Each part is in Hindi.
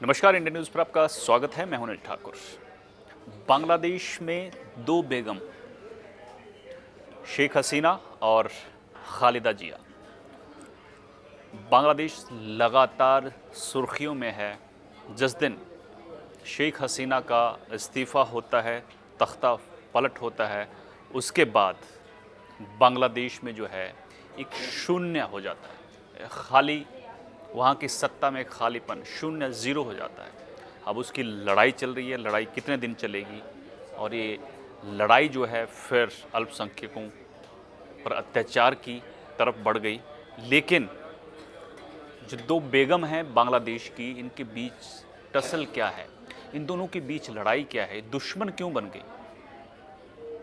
नमस्कार, इंडियन न्यूज़ पर आपका स्वागत है। मैं हूं अनिल ठाकुर। बांग्लादेश में दो बेगम, शेख हसीना और खालिदा जिया। बांग्लादेश लगातार सुर्खियों में है। जिस दिन शेख हसीना का इस्तीफ़ा होता है, तख्ता पलट होता है, उसके बाद बांग्लादेश में जो है एक शून्य हो जाता है। खाली वहाँ की सत्ता में खालीपन, शून्य, ज़ीरो हो जाता है। अब उसकी लड़ाई चल रही है। लड़ाई कितने दिन चलेगी? और ये लड़ाई जो है फिर अल्पसंख्यकों पर अत्याचार की तरफ बढ़ गई। लेकिन जो दो बेगम हैं बांग्लादेश की, इनके बीच टसल क्या है? इन दोनों के बीच लड़ाई क्या है? दुश्मन क्यों बन गई?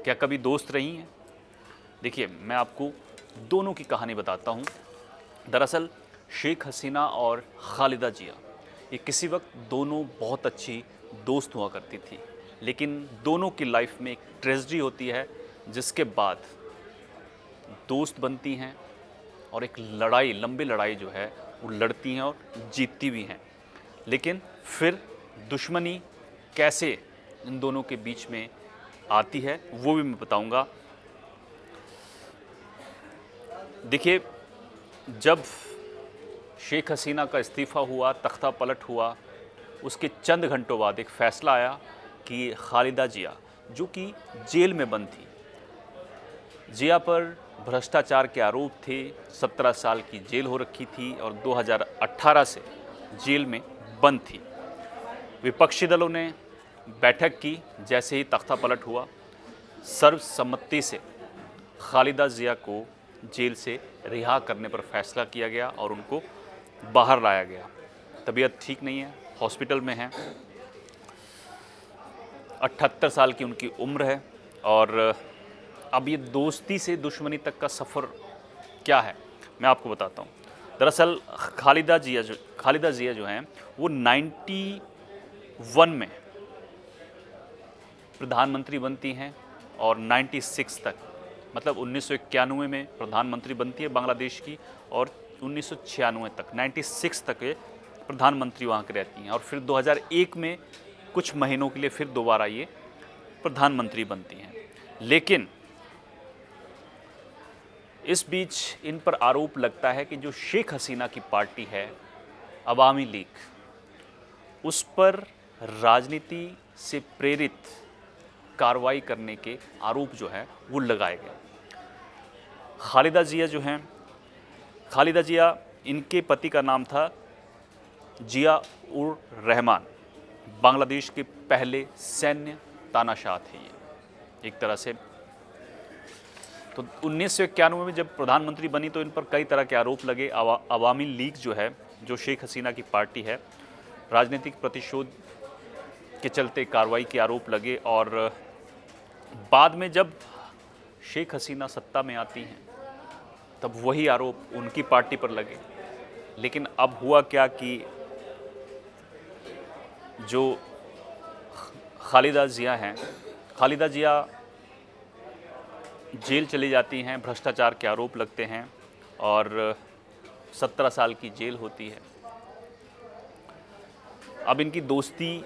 क्या कभी दोस्त रही हैं? देखिए, मैं आपको दोनों की कहानी बताता हूँ। दरअसल शेख हसीना और खालिदा जिया, ये किसी वक्त दोनों बहुत अच्छी दोस्त हुआ करती थी। लेकिन दोनों की लाइफ में एक ट्रेजेडी होती है, जिसके बाद दोस्त बनती हैं और एक लड़ाई, लंबी लड़ाई जो है वो लड़ती हैं और जीतती भी हैं। लेकिन फिर दुश्मनी कैसे इन दोनों के बीच में आती है, वो भी मैं बताऊंगा। देखिए, जब शेख हसीना का इस्तीफ़ा हुआ, तख्ता पलट हुआ, उसके चंद घंटों बाद एक फ़ैसला आया कि खालिदा जिया, जो कि जेल में बंद थी, जिया पर भ्रष्टाचार के आरोप थे, 17 साल की जेल हो रखी थी और 2018 से जेल में बंद थी। विपक्षी दलों ने बैठक की। जैसे ही तख्ता पलट हुआ, सर्वसम्मति से खालिदा जिया को जेल से रिहा करने पर फैसला किया गया और उनको बाहर लाया गया। तबीयत ठीक नहीं है, हॉस्पिटल में है। 78 साल की उनकी उम्र है। और अब ये दोस्ती से दुश्मनी तक का सफ़र क्या है, मैं आपको बताता हूँ। दरअसल खालिदा जिया जो हैं, वो 91 में प्रधानमंत्री बनती हैं और 96 तक, मतलब 1991 में प्रधानमंत्री बनती है बांग्लादेश की और 1996 तक, 96 तक ये प्रधानमंत्री वहाँ की रहती हैं। और फिर 2001 में कुछ महीनों के लिए फिर दोबारा ये प्रधानमंत्री बनती हैं। लेकिन इस बीच इन पर आरोप लगता है कि जो शेख हसीना की पार्टी है, अवामी लीग, उस पर राजनीति से प्रेरित कार्रवाई करने के आरोप जो है वो लगाए गए। खालिदा जिया, इनके पति का नाम था जिया उर रहमान। बांग्लादेश के पहले सैन्य तानाशाह थे ये, एक तरह से। तो 1991 में जब प्रधानमंत्री बनी तो इन पर कई तरह के आरोप लगे। अवामी लीग जो है, जो शेख हसीना की पार्टी है, राजनीतिक प्रतिशोध के चलते कार्रवाई के आरोप लगे। और बाद में जब शेख हसीना सत्ता में आती हैं, तब वही आरोप उनकी पार्टी पर लगे। लेकिन अब हुआ क्या कि जो खालिदा जिया जेल चली जाती हैं, भ्रष्टाचार के आरोप लगते हैं और 17 साल की जेल होती है। अब इनकी दोस्ती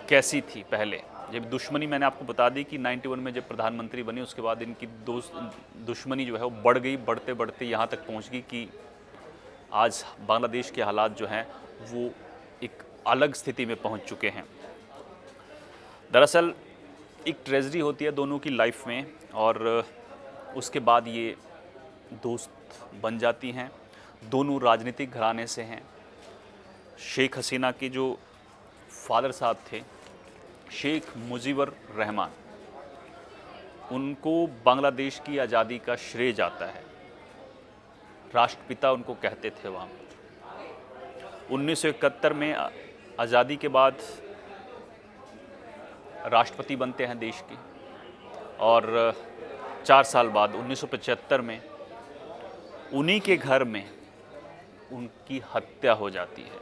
कैसी थी पहले? जब दुश्मनी मैंने आपको बता दी कि 91 में जब प्रधानमंत्री बनी, उसके बाद इनकी दुश्मनी जो है वो बढ़ गई, बढ़ते बढ़ते यहाँ तक पहुँच गई कि आज बांग्लादेश के हालात जो हैं वो एक अलग स्थिति में पहुँच चुके हैं। दरअसल एक ट्रेजेडी होती है दोनों की लाइफ में और उसके बाद ये दोस्त बन जाती हैं। दोनों राजनीतिक घराने से हैं। शेख हसीना के जो फादर साहब थे, शेख मुजीबर रहमान, उनको बांग्लादेश की आज़ादी का श्रेय जाता है। राष्ट्रपिता उनको कहते थे वहाँ पर। 1971 में आज़ादी के बाद राष्ट्रपति बनते हैं देश के और 4 साल बाद 1975 में उन्हीं के घर में उनकी हत्या हो जाती है।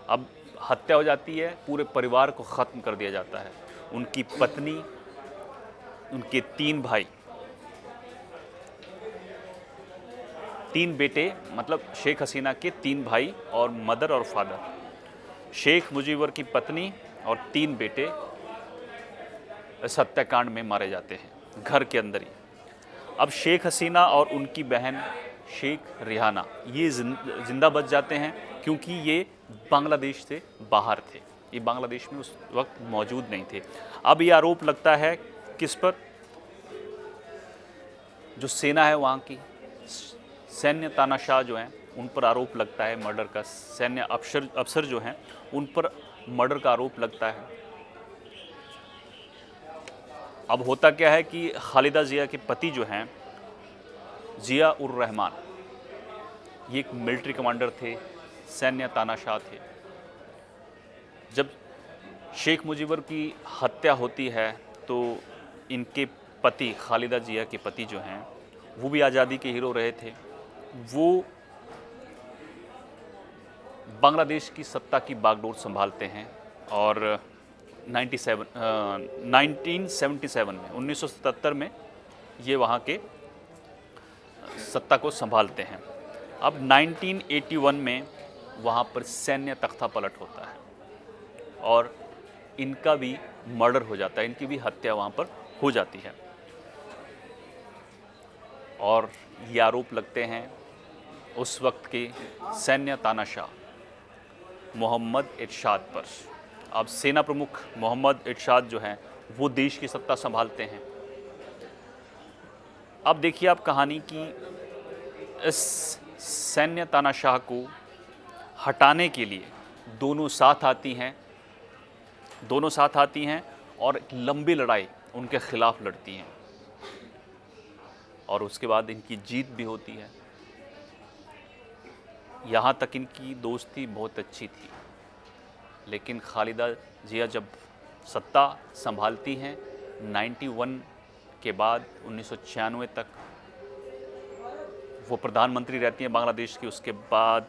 अब हत्या हो जाती है, पूरे परिवार को ख़त्म कर दिया जाता है। उनकी पत्नी, उनके 3 भाई 3 बेटे, मतलब शेख हसीना के 3 भाई और मदर और फादर, शेख मुजीबर की पत्नी और 3 बेटे इस हत्याकांड में मारे जाते हैं घर के अंदर ही। अब शेख हसीना और उनकी बहन शेख रिहाना ये जिंदा बच जाते हैं क्योंकि ये बांग्लादेश से बाहर थे, ये बांग्लादेश में उस वक्त मौजूद नहीं थे। अब ये आरोप लगता है किस पर? जो सेना है वहाँ की, सैन्य तानाशाह जो हैं उन पर आरोप लगता है मर्डर का। सैन्य अफसर जो हैं उन पर मर्डर का आरोप लगता है। अब होता क्या है कि खालिदा जिया के पति जो हैं जिया उर रहमान, ये एक मिलिट्री कमांडर थे, सैन्य तानाशाह थे। जब शेख मुजीबर की हत्या होती है तो इनके पति, खालिदा जिया के पति जो हैं वो भी आज़ादी के हीरो रहे थे। वो बांग्लादेश की सत्ता की बागडोर संभालते हैं और 1977 में 1977 में ये वहाँ के सत्ता को संभालते हैं। अब 1981 में वहाँ पर सैन्य तख्ता पलट होता है और इनका भी मर्डर हो जाता है, इनकी भी हत्या वहाँ पर हो जाती है। और ये आरोप लगते हैं उस वक्त के सैन्य तानाशाह मोहम्मद इरशाद पर। अब सेना प्रमुख मोहम्मद इरशाद जो हैं वो देश की सत्ता संभालते हैं। अब देखिए आप कहानी की, इस सैन्य तानाशाह को हटाने के लिए दोनों साथ आती हैं और एक लंबी लड़ाई उनके खिलाफ लड़ती हैं और उसके बाद इनकी जीत भी होती है। यहाँ तक इनकी दोस्ती बहुत अच्छी थी, लेकिन खालिदा जिया जब सत्ता संभालती हैं 91 के बाद 1996 तक वो प्रधानमंत्री रहती हैं बांग्लादेश की। उसके बाद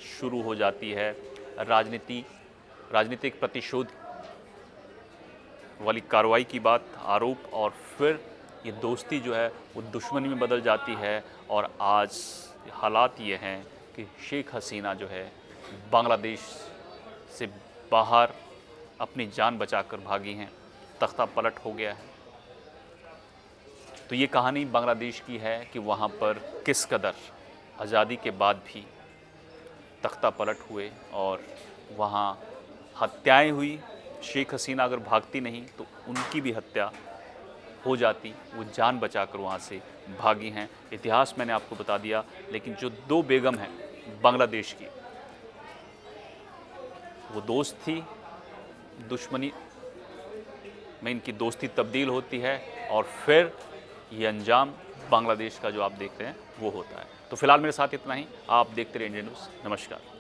शुरू हो जाती है राजनीतिक प्रतिशोध वाली कार्रवाई की बात, आरोप, और फिर ये दोस्ती जो है वो दुश्मनी में बदल जाती है। और आज हालात ये हैं कि शेख हसीना जो है बांग्लादेश से बाहर अपनी जान बचाकर भागी हैं, तख्ता पलट हो गया है। तो ये कहानी बांग्लादेश की है कि वहाँ पर किस कदर आज़ादी के बाद भी तख्ता पलट हुए और वहाँ हत्याएं हुई। शेख हसीना अगर भागती नहीं तो उनकी भी हत्या हो जाती, वो जान बचाकर वहाँ से भागी हैं। इतिहास मैंने आपको बता दिया, लेकिन जो 2 बेगम हैं बांग्लादेश की, वो दोस्त थी, दुश्मनी में इनकी दोस्ती तब्दील होती है और फिर ये अंजाम बांग्लादेश का जो आप देख रहे हैं वो होता है। तो फिलहाल मेरे साथ इतना ही। आप देखते रहिए इंडियन न्यूज़। नमस्कार।